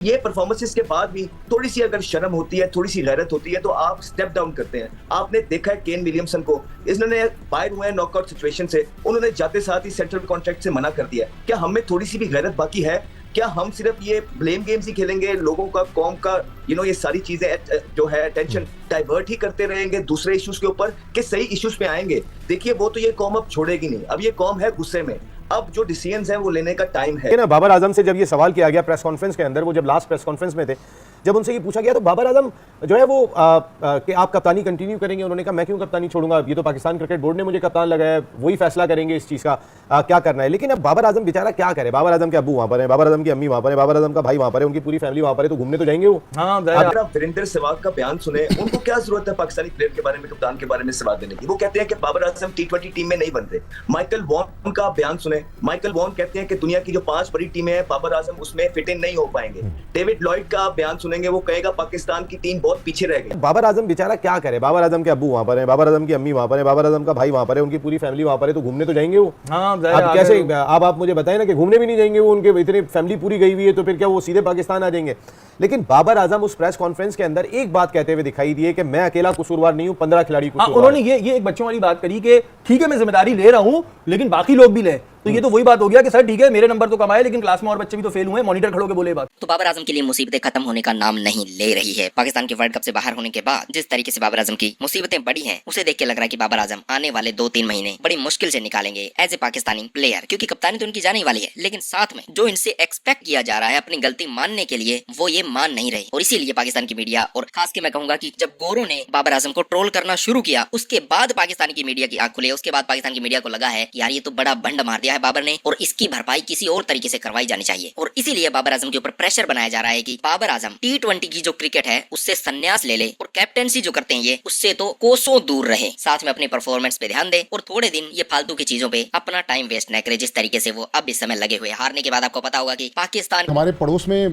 ये परफॉर्मेंसेस के बाद भी थोड़ी सी अगर शर्म होती है, थोड़ी सी गैरत होती है तो आप स्टेप डाउन करते हैं। आपने देखा है केन विलियमसन को, इन्होंने बाहर हुए नॉकआउट सिचुएशन से, उन्होंने जाते साथ ही सेंट्रल कॉन्ट्रैक्ट से मना कर दिया। क्या हमें थोड़ी सी भी गैरत बाकी है? क्या हम सिर्फ ये ब्लेम गेम्स ही खेलेंगे, लोगों का, कौम का ये सारी चीजें जो है अटेंशन डाइवर्ट ही करते रहेंगे दूसरे इश्यूज के ऊपर कि सही इश्यूज पे आएंगे? देखिए वो तो ये कौम अब छोड़ेगी नहीं। अब ये कौम है गुस्से में, अब जो डिसीजंस हैं वो लेने का टाइम है ना। बाबर आजम से जब ये सवाल किया गया प्रेस कॉन्फ्रेंस के अंदर, वो जब लास्ट प्रेस कॉन्फ्रेंस में थे, जब उनसे ये पूछा गया तो बाबर आजम जो है वो कि आप कप्तानी कंटिन्यू करेंगे, उन्होंने कहा मैं क्यों कप्तानी छोड़ूंगा, ये तो पाकिस्तान क्रिकेट बोर्ड ने मुझे कप्तान लगाया है, वही फैसला करेंगे इस चीज़ का क्या करना है। लेकिन अब बाबर आजम बेचारा क्या करे, बाबर आजम के अब्बू वहाँ पर है, बाबर आजम की अम्मी वहाँ पर है, बाबर आजम का भाई वहाँ पर है, उनकी पूरी फैमिली वहाँ पर है, तो घूमने तो जाएंगे वो। अगर आप वीरेंद्र सहवाग का बयान सुने, उनको क्या जरूरत है पाकिस्तानी प्लेयर के बारे में, कप्तान के बारे में सवाल देने की? वो कहते हैं कि बाबर आजम T20 टीम में नहीं बनते। माइकल वॉन का बयान सुने, माइकल वॉन कहते हैं कि दुनिया की जो 5 बड़ी टीमें हैं बाबर आजम उसमें फिट इन नहीं हो पाएंगे। डेविड लॉयड का बयान सुनेंगे, वो कहेगा पाकिस्तान की टीम बहुत पीछे रह गई। बाबर आजम बेचारा क्या करे, बाबर आजम के अब्बू वहाँ पर है, बाबर आजम की अम्मी वहाँ पर है, बाबर आजम का भाई वहाँ पर है, उनकी पूरी फैमिली वहाँ पर है, तो घूमने तो जाएंगे वो। अब कैसे, अब आप मुझे बताएं ना कि घूमने भी नहीं जाएंगे वो, उनके इतनी फैमिली पूरी गई हुई है, तो फिर क्या वो सीधे पाकिस्तान आ जाएंगे? लेकिन बाबर आजम उस प्रेस कॉन्फ्रेंस के अंदर एक बात कहते हुए दिखाई दिए कि मैं अकेला कसूरवार नहीं हूं, 15 खिलाड़ी कसूरवार। उन्होंने ये एक बच्चों वाली बात करी कि ठीक है मैं जिम्मेदारी ले रहा हूं लेकिन बाकी लोग भी ले, तो ये तो वही बात हो गया कि सर ठीक है मेरे नंबर तो कमाए लेकिन क्लास में और बच्चे भी तो फेल हुए, मॉनिटर खड़ो के बोले बात। तो बाबर आजम के लिए मुसीबतें खत्म होने का नाम नहीं ले रही है। पाकिस्तान के वर्ल्ड कप से बाहर होने के बाद जिस तरीके से बाबर आजम की मुसीबतें बढ़ी हैं, उसे देख के लग रहा है कि बाबर आजम आने वाले 2-3 महीने बड़ी मुश्किल से निकालेंगे एज ए पाकिस्तानी प्लेयर, क्योंकि कप्तानी तो उनकी जाने ही वाली है, लेकिन साथ में जो इनसे एक्सपेक्ट किया जा रहा है अपनी गलती मानने के लिए, वो ये मान नहीं रहे। और इसीलिए पाकिस्तान की मीडिया, और खास के मैं कहूंगा कि जब गोरों ने बाबर आजम को ट्रोल करना शुरू किया, उसके बाद पाकिस्तान की मीडिया की आंख खुली, उसके बाद पाकिस्तान की मीडिया को लगा है यार ये तो बड़ा भंड मार दिया है बाबर ने, और इसकी भरपाई किसी और तरीके से करवाई जानी चाहिए। और इसीलिए बाबर आजम के ऊपर प्रेशर बनाया जा रहा है कि बाबर आजम T20 की जो क्रिकेट है उससे संन्यास ले ले, और कैप्टेंसी जो करते हैं ये उससे तो कोसों दूर रहे, साथ में अपने परफॉर्मेंस पे ध्यान दे, और थोड़े दिन ये फालतू की चीजों पे अपना टाइम वेस्ट न करे जिस तरीके से वो अब इस समय लगे हुए। हारने के बाद आपको पता होगा कि पाकिस्तान, हमारे पड़ोस में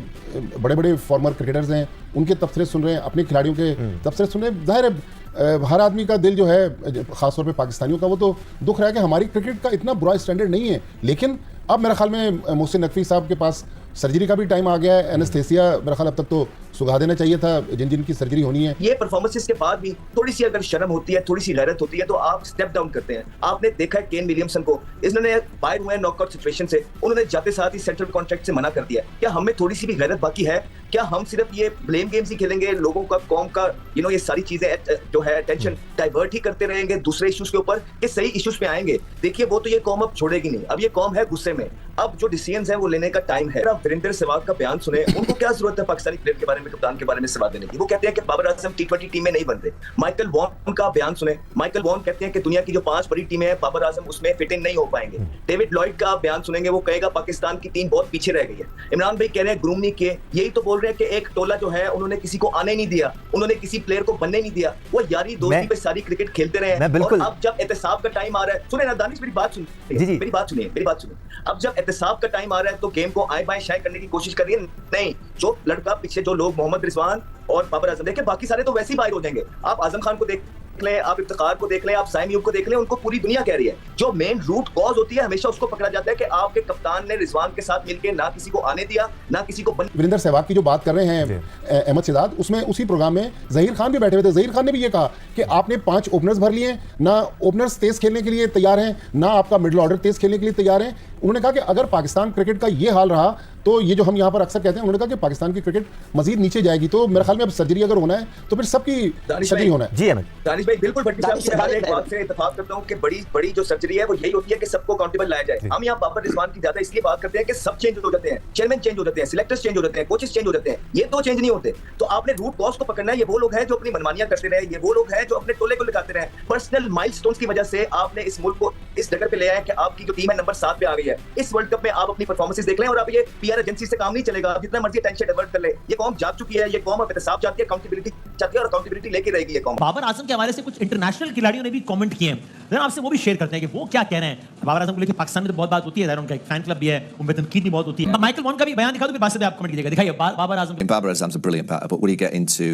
बड़े बड़े फॉर्मर क्रिकेटर्स हैं, उनके तबसरे सुन रहे हैं, अपने खिलाड़ियों के तबसरे सुन रहे हैं। जाहिर है हर आदमी का दिल जो है, खासतौर पे पाकिस्तानियों का, वो तो दुख रहा है कि हमारी क्रिकेट का इतना बुरा स्टैंडर्ड नहीं है। लेकिन अब मेरे ख्याल में मोहसिन नकवी साहब के पास सर्जरी का भी टाइम आ गया है, एनेस्थेसिया मेरा ख्याल अब तक तो सुगा देना चाहिए था जिनकी सर्जरी होनी है। ये परफॉर्मेंसेस के बाद भी थोड़ी सी अगर शर्म होती है, थोड़ी सी गैरत होती है तो आप स्टेप डाउन करते हैं। आपने देखा है केन विलियमसन को, इन्होंने बाहर हुए नॉकआउट सिचुएशन से, उन्होंने जाते साथ ही सेंट्रल कॉन्ट्रैक्ट से मना कर दिया। क्या हमें थोड़ी सी भी गैरत बाकी है? क्या हम सिर्फ ये ब्लेम गेम्स ही खेलेंगे, लोगों का, कौम का, ये सारी चीजें जो है अटेंशन डाइवर्ट ही करते रहेंगे दूसरे इश्यूज के ऊपर कि सही इश्यूज पे आएंगे? देखिए वो तो ये कौम अब छोड़ेगी नहीं। अब ये कौम है गुस्से में, अब जो डिसीजंस हैं वो लेने का टाइम है। आप वीरेंद्र सहवाग का बयान सुने, उनको क्या जरूरत है पाकिस्तानी प्लेयर के बारे में, कप्तान के बारे में सवाल देने की? वो कहते हैं कि बाबर आजम T20 टीम में नहीं बनते। माइकल वॉन का बयान सुने, माइकल वॉन कहते हैं कि दुनिया की जो 5 बड़ी टीमें हैं बाबर आजम उसमें फिट इन नहीं हो पाएंगे। डेविड लॉयड का बयान सुनेंगे, वो कहेगा पाकिस्तान की टीम बहुत पीछे रह गई है। इमरान भाई कह रहे हैं ग्रूम नहीं किए, यही तो बोल रहे हैं कि एक टोला जो है उन्होंने किसी को आने नहीं दिया, उन्होंने किसी प्लेयर को बनने नहीं दिया, वो यारी दोस्ती पे सारी क्रिकेट खेलते रहे हैं। और अब जब एहतसाब का टाइम आ रहा है, सुने ना दानिश, मेरी बात सुनिए, मेरी बात सुनिए। अब जब एहतसाब का टाइम आ रहा है तो गेम को आए बाएं शाये करने की कोशिश कर रही है। नहीं, जो लड़का पीछे, जो लोग मोहम्मद रिजवान और बाबर आजम, देखे बाकी सारे तो वैसे ही बाहर हो जाएंगे। आप आजम खान को देख लें, आप इफ्तिखार को देख लें, आप साइम यूब को देख लें, उनको पूरी दुनिया कह रही है। जो मेन रूट कॉज होती है हमेशा उसको पकड़ा जाता है कि आपके कप्तान ने रिजवान के साथ मिलकर ना किसी को आने दिया, ना किसी को वीरेंद्र सहवाग की जो बात कर रहे हैं अहमद सिदात, उसमें उसी प्रोग्राम में जहीर खान भी बैठे हुए थे। जहीर खान ने भी ये कहा कि आपने 5 ओपनर्स भर लिए, ना ओपनर्स तेज खेलने के लिए तैयार हैं, ना आपका मिडिल ऑर्डर तेज खेलने के लिए तैयार है। उन्होंने कहा कि अगर पाकिस्तान क्रिकेट का ये हाल रहा तो ये जो हम यहाँ पर अक्सर कहते हैं, उन्होंने कहा कि पाकिस्तान की क्रिकेट मजीद नीचे जाएगी। तो मेरे ख्याल में अब सर्जरी अगर होना है तो फिर सबकी सर्जरी होना है। जी अहमद, दानिश भाई बिल्कुल भट्टी साहब की हर एक बात से इत्तेफाक करता हूं कि बड़ी जो सर्जरी है वो यही होती है कि सबको अकाउंटेबल लाया जाए। हम यहाँ बाबर रिजवान की ज्यादा इसलिए बात करते हैं कि सब चेंज हो जाते हैं, चेयरमैन चेंज हो जाते हैं, सिलेक्टर्स चेंज हो जाते हैं, कोचेस चेंज हो जाते हैं, ये तो चेंज नहीं होते। तो आपने रूट कॉज को पकड़ना है। ये वो लोग हैं जो अपनी मनमानियां करते रहे, ये वो लोग हैं जो अपने टोले को लिखाते रहे। पर्सनल माइलस्टोन्स की वजह से आपने इस मुल्क को इस जगह पे ले आया कि आपकी जो टीम है नंबर 7 पे आ गई है। इस वर्ल्ड कप में आप अपनी परफॉर्मेंसेस देख लें, और अब ये पीआर एजेंसी से काम नहीं चलेगा, जितना मर्जी टेंशन डाइवर्ट कर ले। ये कौम जाग चुकी है, ये कौम अब एहतसाब चाहती है, अकाउंटेबिलिटी चाहती है, और अकाउंटेबिलिटी लेके रहेगी ये कौम। बाबर आजम के हवाले से कुछ इंटरनेशनल खिलाड़ियों ने भी कमेंट किए हैं, जरा आपसे वो भी शेयर करते हैं कि वो क्या कह रहे हैं। बाबर आजम को लेकर पाकिस्तान में तो बहुत बात होती है, उनका एक फैन क्लब भी है, उन पे तनकीद भी बहुत होती है। माइकल वॉन का भी बयान दिखा दो, फिर बाद से आप कमेंट कीजिएगा। दिखाइए Babar Azam. Babar Azam's a brilliant batter, but would he get into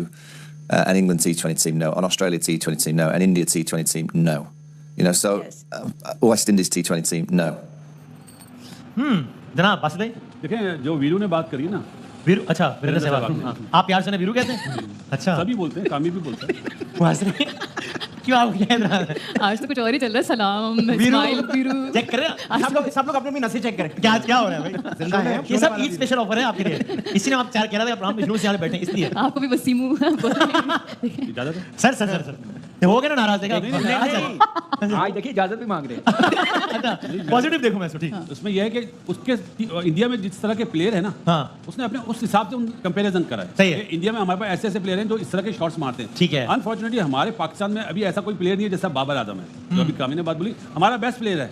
an England T20 team? No. An Australia T20 team? No. An India T20 team? No. So West Indies T20 team? No. जनाब बासित भाई, देखें जो वीरू ने बात करी ना, वीरू, अच्छा वीरेंद्र सहवाग। हाँ, आप प्यार से ना वीरू कहते हैं? अच्छा, सभी बोलते हैं, कामी भी बोलते हैं। वो हंस रहे हैं। क्यों आप क्या इधर आ रहे हैं? आज तो कुछ और ही चल रहा है। सलाम, वीरू, इस्माइल, वीरू। चेक करें सब लोग अपने अपनी नसें चेक करें क्या क्या हो रहा है भाई, जिंदा है ये सब ईद स्पेशल ऑफर है आपके लिए, इसीलिए आप चार कह रहा था अब्राहम विष्णु से यहाँ बैठे हैं, इसलिए आपको भी वसीमू इजाजत है? सर हो गया ना नाराज देखा आज देखिए इजाजत भी मांग रहे हैं। पॉजिटिव देखो मैं ठीक। उसमें यह है कि उसके इंडिया में जिस तरह के प्लेयर है ना, हाँ। उसने अपने उस हिसाब से कंपैरिजन करा है। सही है। कि इंडिया में हमारे पास ऐसे ऐसे प्लेयर हैं जो इस तरह के शॉट्स मारते हैं। ठीक है। अनफॉर्चुनेटली हमारे पाकिस्तान में अभी ऐसा कोई प्लेयर नहीं है जैसा बाबर आजम है, जो अभी कामी ने बात बोली, हमारा बेस्ट प्लेयर है।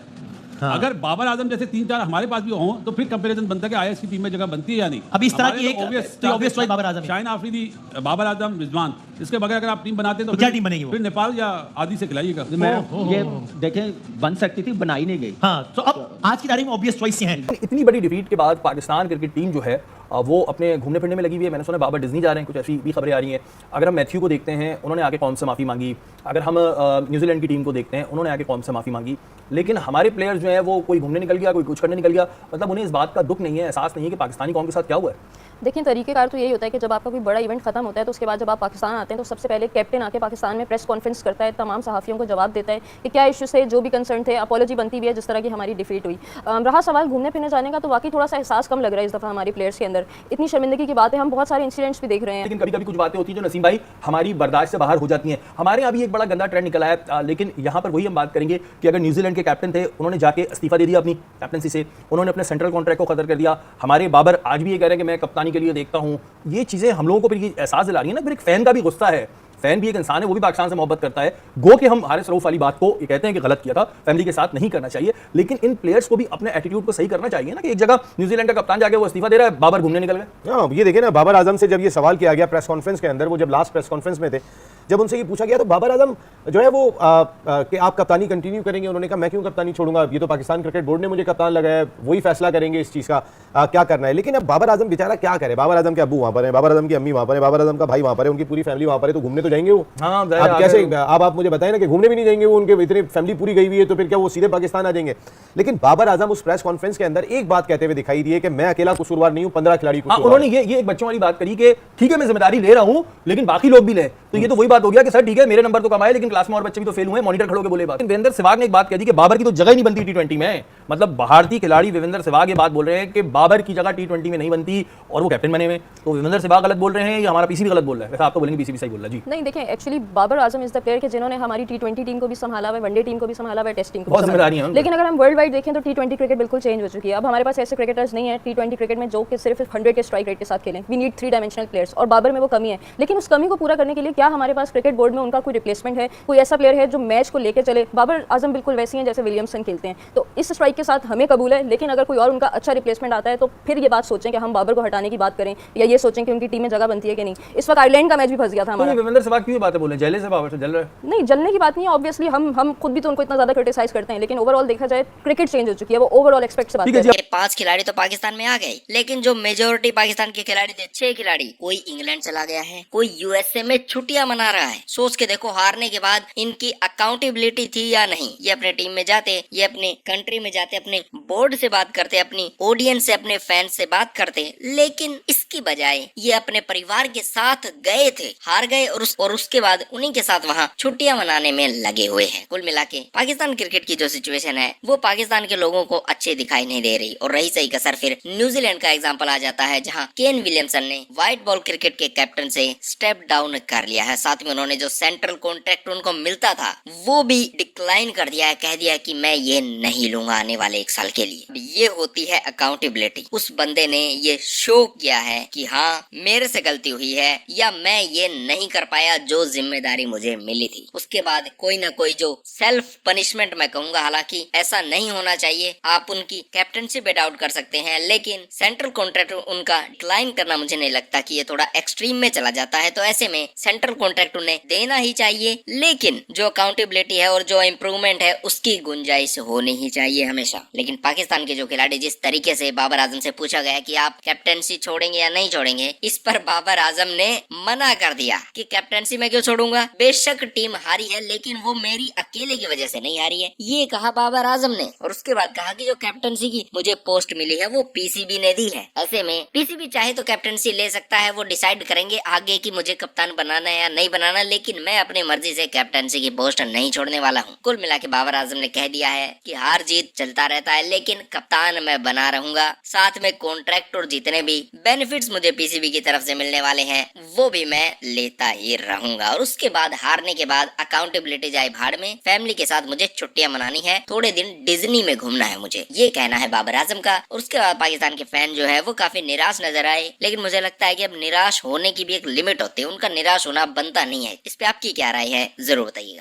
हाँ। अगर बाबर आजम जैसे 3-4 हमारे पास भी हों तो फिर कंपैरिजन बनता है कि आईएस की टीम में जगह बनती है या नहीं। अब इस तरह की हमारे एक तो obvious choice बाबर आजम है। शाहीन आफरीदी, बाबर आजम, रिजवान, इसके बगैर अगर आप टीम बनाते हैं तो क्या टीम बनेगी वो? फिर नेपाल या आदि से खिलाइएगा। मैं ये देखें बन सकती थी, बनाई नहीं गई। हाँ, तो अब आज की तारीख में ऑब्वियस चॉइस हैं। इतनी बड़ी डिफीट के बाद पाकिस्तान क्रिकेट टीम जो है वो अपने घूमने फिरने में लगी हुई है। मैंने सुना बाबर डिज्नी जा रहे हैं, कुछ ऐसी भी खबरें आ रही हैं। अगर हम मैथ्यू को देखते हैं, उन्होंने आके कौम से माफ़ी मांगी। अगर हम न्यूजीलैंड की टीम को देखते हैं, उन्होंने आके कौम से माफ़ी मांगी। लेकिन हमारे प्लेयर्स जो हैं वो कोई घूमने निकल गया, कोई कुछ करने निकल गया, मतलब उन्हें इस बात का दुख नहीं है, एहसास नहीं है कि पाकिस्तानी कौम के साथ क्या हुआ है। देखिए, तरीकेकार तो यही होता है कि जब आपका कोई बड़ा इवेंट खत्म होता है तो उसके बाद जब आप पाकिस्तान आते हैं तो सबसे पहले कैप्टन आके पाकिस्तान में प्रेस कॉन्फ्रेंस करता है, तमाम सहाफ़ियों को जवाब देता है कि क्या इश्यूज़ थे, जो भी कंसर्न थे, अपॉलॉजी बनती भी है जिस तरह की हमारी डिफीट हुई। रहा सवाल घूमने फिरने जाने का, तो वाकई थोड़ा सा एहसास कम लग रहा है इस दफ़ा हमारी प्लेयर्स के अंदर। इतनी शर्मिंदगी की बात है, हम बहुत सारे इंसिडेंट्स भी देख रहे हैं। लेकिन कभी कभी कुछ बातें होती हैं जो नसीम भाई हमारी बर्दाश्त से बाहर हो जाती हैं। हमारे यहाँ भी एक बड़ा गंदा ट्रेंड निकला है, लेकिन यहाँ पर वही हम बात करेंगे कि अगर न्यूजीलैंड के कैप्टन थे, उन्होंने जाके इस्तीफा दे दिया अपनी कैप्टनसी से, उन्होंने अपने सेंट्रल कॉन्ट्रैक्ट को खत्म कर दिया। हमारे बाबर आज भी ये कह रहे हैं कि मैं कप्तानी के लिए देखता हूँ। ये चीज़ें हम लोगों को फिर ये एहसास दिला रही है ना, फिर एक फैन का भी गुस्सा है। फैन भी एक इंसान है, वो भी पाकिस्तान से मोहब्बत करता है। गो कि हम हारिस रऊफ वाली बात को ये कहते हैं कि गलत किया था, फैमिली के साथ नहीं करना चाहिए, लेकिन इन प्लेयर्स को भी अपने एटीट्यूड को सही करना चाहिए ना। कि एक जगह न्यूजीलैंड का कप्तान जाके वो इस्तीफा दे रहा है, बाबर घूमने निकल गए। हाँ, ये देखिए ना, बाबर आजम से जब ये सवाल किया गया प्रेस कॉन्फ्रेंस के अंदर, वो जब लास्ट प्रेस कॉन्फ्रेंस में थे, जब उनसे ये पूछा गया तो बाबर आजम जो है वो कि आप कप्तानी कंटिन्यू करेंगे, उन्होंने कहा मैं क्यों कप्तानी छोड़ूंगा, ये तो पाकिस्तान क्रिकेट बोर्ड ने मुझे कप्तान लगाया, वही फैसला करेंगे इस चीज़ का क्या करना है। लेकिन अब बाबर आजम बेचारा क्या करे, बाबर आजम के अब्बू वहाँ पर है, बाबर आजम की अम्मी वहाँ पर है, बाबर आजम का भाई वहाँ पर है, उनकी पूरी फैमिली वहाँ पर है, तो घूमने तो जाएंगे वो। हाँ, अब कैसे, अब आप मुझे बताएं ना कि घूमने भी नहीं जाएंगे वो, उनके इतने फैमिली पूरी गई हुई है, तो फिर क्या वो सीधे पाकिस्तान आ जाएंगे। लेकिन बाबर आजम उस प्रेस कॉन्फ्रेंस के अंदर एक बात कहते हुए दिखाई दिए कि मैं अकेला कसूरवार नहीं हूँ, 15 खिलाड़ी उन्होंने ये एक बच्चों वाली बात करी कि ठीक है मैं जिम्मेदारी ले रहा हूँ लेकिन बाकी लोग भी ले। तो ये तो वही बात हो गया कि सर ठीक है मेरे नंबर तो कम आए लेकिन क्लास में और बच्चे भी तो फेल हुए, मॉनिटर खड़ो के बोले बात। वीरेंद्र सहवाग ने एक बात कह दी कि बाबर की तो जगह ही नहीं बनती टी20 में। मतलब भारतीय खिलाड़ी वीरेंद्र सहवाग ये बात बोल रहे हैं कि बाबर की जगह टी20 में नहीं बनती और वो कैप्टन बने हुए। तो वीरेंद्र सहवाग गलत बोल रहे हैं या हमारा पीसी भी गलत बोल रहा है? वैसे आप तो बोलेंगे पीसी भी सही बोल रहा है। जी नहीं, देखिए actually Babar Azam is the player के जिन्होंने हमारी टी20 टीम को भी संभाला हुआ है, वनडे टीम को भी संभाला हुआ है, टेस्ट टीम को बहुत भी जिम्मेदारी संभाला है है। उनकी। लेकिन अगर हम वर्ल्ड वाइड देखें तो टी20 क्रिकेट बिल्कुल चेंज हो चुकी है। अब हमारे पास ऐसे क्रिकेटर्स नहीं है टी20 क्रिकेट में जो कि सिर्फ 100 के स्ट्राइक रेट के साथ खेलें। वी नीड 3 डायमेंशनल प्लेयर्स और बाबर में वो कमी है। लेकिन उस कमी को पूरा करने के लिए क्या हमारे पास क्रिकेट बोर्ड में उनका कोई रिप्लेसमेंट है, कोई ऐसा प्लेयर है जो मैच को लेकर चले? बाबर आजम बिल्कुल वैसे हैं जैसे विलियमसन खेलते हैं, तो इस स्ट्राइक के साथ हमें कबूल है। लेकिन अगर कोई और उनका अच्छा रिप्लेसमेंट आता है तो फिर ये बात सोचें कि हम बाबर को हटाने की बात करें या ये सोचें कि उनकी टीम में जगह बनती है कि नहीं। इस वक्त आयरलैंड का मैच भी फंस गया था हमारा। वीरेंद्र सहवाग क्यों बातें बोले, जले से बाबर से जल रहे? नहीं, जलने की बात नहीं है। ऑब्वियसली हम खुद भी तो उनको इतना ज्यादा क्रिटिसाइज करते हैं, लेकिन ओवरऑल देखा जाए क्रिकेट चेंज हो चुकी है। वो ओवरऑल एक्सपेक्ट से बात करते हैं। 5 खिलाड़ी तो पाकिस्तान में आ गए, लेकिन जो मेजोरिटी पाकिस्तान के खिलाड़ी थे 6 खिलाड़ी, कोई इंग्लैंड चला गया है, कोई यूएसए में छुट्टियां मना रहा है। सोच के देखो हारने के बाद इनकी अकाउंटेबिलिटी थी या नहीं। ये अपने टीम में जाते, ये अपने कंट्री में जाते, अपने बोर्ड से बात करते, अपनी ऑडियंस से, अपने फैंस से बात करते, लेकिन इसकी बजाय ये अपने परिवार के साथ गए थे, हार गए और उसके बाद उन्हीं के साथ वहाँ छुट्टियां मनाने में लगे हुए हैं। कुल मिला के पाकिस्तान क्रिकेट की जो सिचुएशन है वो पाकिस्तान के लोगों को अच्छे दिखाई नहीं दे रही। और रही सही कसर फिर न्यूजीलैंड का एग्जाम्पल आ जाता है, जहाँ केन विलियमसन ने व्हाइट बॉल क्रिकेट के कैप्टन से स्टेप डाउन कर लिया है। साथ में उन्होंने जो सेंट्रल कॉन्ट्रैक्ट उनको मिलता था वो भी डिक्लाइन कर दिया है, कह दिया कि मैं ये नहीं लूंगा आने वाले 1 साल के लिए। ये होती है अकाउंटेबिलिटी। उस बंदे ने ये शो किया है कि हाँ मेरे से गलती हुई है या मैं ये नहीं कर पाया जो जिम्मेदारी मुझे मिली थी। उसके बाद कोई ना कोई जो सेल्फ पनिशमेंट मैं कहूंगा, हालांकि ऐसा नहीं होना चाहिए, आप उनकी कैप्टनशिप पे डाउट कर सकते हैं, लेकिन सेंट्रल कॉन्ट्रैक्ट उनका डिक्लाइन करना मुझे नहीं लगता कि ये थोड़ा एक्सट्रीम में चला जाता है। तो ऐसे में सेंट्रल कॉन्ट्रैक्ट कॉन्ट्रैक्ट उन्हें देना ही चाहिए, लेकिन जो अकाउंटेबिलिटी है और जो इम्प्रूवमेंट है उसकी गुंजाइश होनी ही चाहिए हमेशा। लेकिन पाकिस्तान के जो खिलाड़ी जिस तरीके से बाबर आजम से पूछा गया कि आप कैप्टनसी छोड़ेंगे या नहीं छोड़ेंगे, इस पर बाबर आजम ने मना कर दिया कि कैप्टनसी मैं क्यों छोड़ूंगा, बेशक टीम हारी है लेकिन वो मेरी अकेले की वजह से नहीं हारी है, ये कहा बाबर आजम ने। और उसके बाद कहा कि जो कैप्टनसी की मुझे पोस्ट मिली है वो पीसीबी ने दी है। ऐसे में पीसीबी चाहे तो कैप्टनसी ले सकता है, वो डिसाइड करेंगे आगे कि मुझे कप्तान बनाना है या नहीं बनाना, लेकिन मैं अपनी मर्जी से कैप्टनसी की पोस्ट नहीं छोड़ने वाला हूँ। कुल मिला के बाबर आजम ने कह दिया है कि हार जीत चलता रहता है लेकिन कप्तान मैं बना रहूंगा, साथ में कॉन्ट्रैक्ट और जितने भी बेनिफिट्स मुझे पीसीबी की तरफ से मिलने वाले हैं वो भी मैं लेता ही रहूंगा। और उसके बाद हारने के बाद अकाउंटेबिलिटी जाए भाड़ में, फैमिली के साथ मुझे छुट्टियां मनानी है, थोड़े दिन डिज्नी में घूमना है मुझे, ये कहना है बाबर आजम का। और उसके बाद पाकिस्तान के फैन जो है वो काफी निराश नजर आए, लेकिन मुझे लगता है कि अब निराश होने की भी एक लिमिट होती है, उनका निराश होना बनता नहीं है। इस पे आपकी क्या राय है जरूर बताइएगा।